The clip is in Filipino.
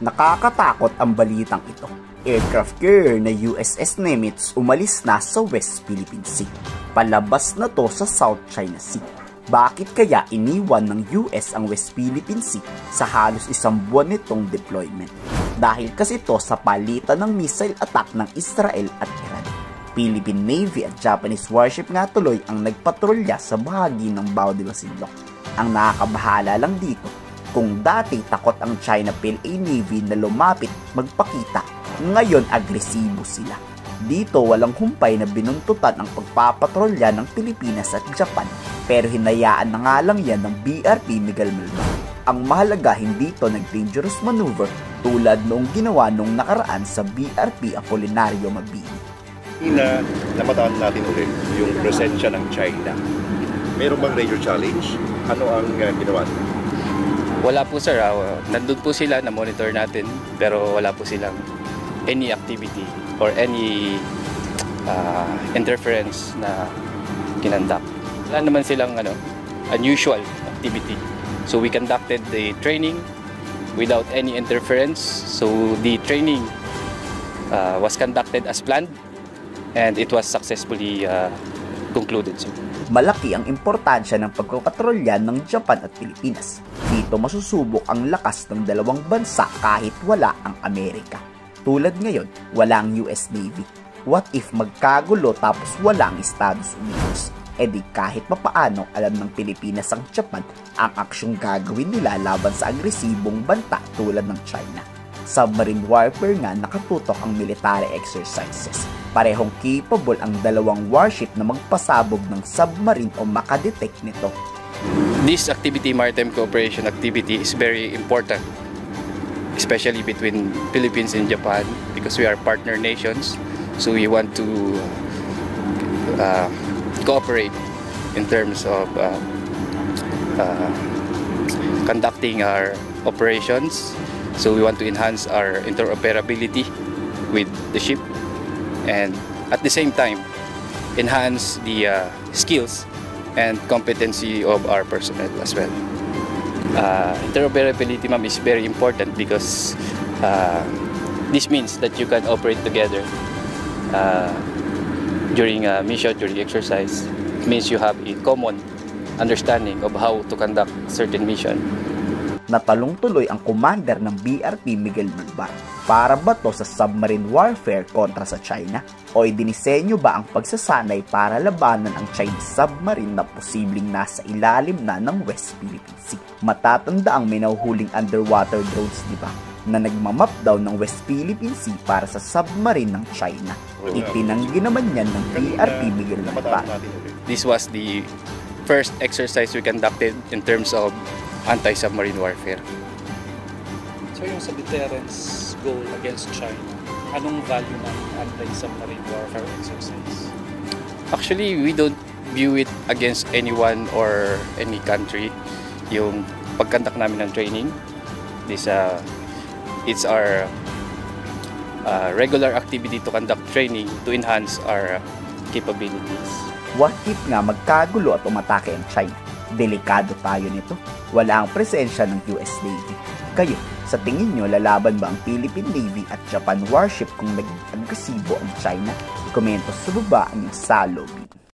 Nakakatakot ang balitang ito. Aircraft carrier na USS Nimitz umalis na sa West Philippine Sea. Palabas na to sa South China Sea. Bakit kaya iniwan ng US ang West Philippine Sea sa halos isang buwan nitong deployment? Dahil kasi to sa palitan ng missile attack ng Israel at Iran. Philippine Navy at Japanese warship nga tuloy ang nagpatrolya sa bahagi ng Bao de Masinloc. Ang nakakabahala lang dito, kung dati takot ang China PLA Navy na lumapit magpakita, ngayon agresibo sila. Dito walang humpay na binuntutan ang pagpapatrolya ng Pilipinas at Japan, pero hinayaan na nga lang yan ng BRP Miguel Malvar. Ang mahalaga hindi ito nag-dangerous maneuver tulad noong ginawa nung nakaraan sa BRP Apolinario Mabini. Namataan natin ulit yung presensya ng China. Meron bang major challenge? Ano ang ginawa? Wala po sir, nandun po sila, na-monitor natin, pero wala po silang any activity or any interference na kinandak. Wala naman silang unusual activity. So we conducted the training without any interference. So the training was conducted as planned and it was successfully concluded. Malaki ang importansya ng pagpapatrolya ng Japan at Pilipinas. Dito masusubok ang lakas ng dalawang bansa kahit wala ang Amerika. Tulad ngayon, wala ang US Navy. What if magkagulo tapos wala ang Estados Unidos? E di kahit papaano alam ng Pilipinas ang Japan ang aksyong gagawin nila laban sa agresibong banta tulad ng China. Submarine warfare nga nakatutok ang military exercises. Parehong capable ang dalawang warship na magpasabog ng submarine o makadetect nito. This activity, maritime cooperation activity, is very important, especially between Philippines and Japan, because we are partner nations. So we want to cooperate in terms of conducting our operations. So we want to enhance our interoperability with the ship and at the same time enhance the skills and competency of our personnel as well. Interoperability, ma'am, is very important because this means that you can operate together during a mission, during exercise. It means you have a common understanding of how to conduct certain mission. Natalong tuloy ang commander ng BRP Miguel Malvar. Para ba to sa submarine warfare kontra sa China? O idinisenyo ba ang pagsasanay para labanan ang Chinese submarine na posibleng nasa ilalim na ng West Philippine Sea? Matatanda ang may nahuhuling underwater drones, di ba? Na nagmamap daw ng West Philippine Sea para sa submarine ng China. Itinanggi naman yan ng BRP Miguel Malvar. This was the first exercise we conducted in terms of anti-submarine warfare. So yung sa deterrence goal against China, anong value ng anti-submarine warfare exercise? Actually, we don't view it against anyone or any country. Yung pagkandak namin ng training, it's our regular activity to conduct training to enhance our capabilities. What if nga magkagulo at umatake ang China? Delikado tayo nito. Wala ang presensya ng US Navy. Kayo, sa tingin nyo, lalaban ba ang Philippine Navy at Japan warship kung nag-agresibo ang China? Komento sa baba ang salo video.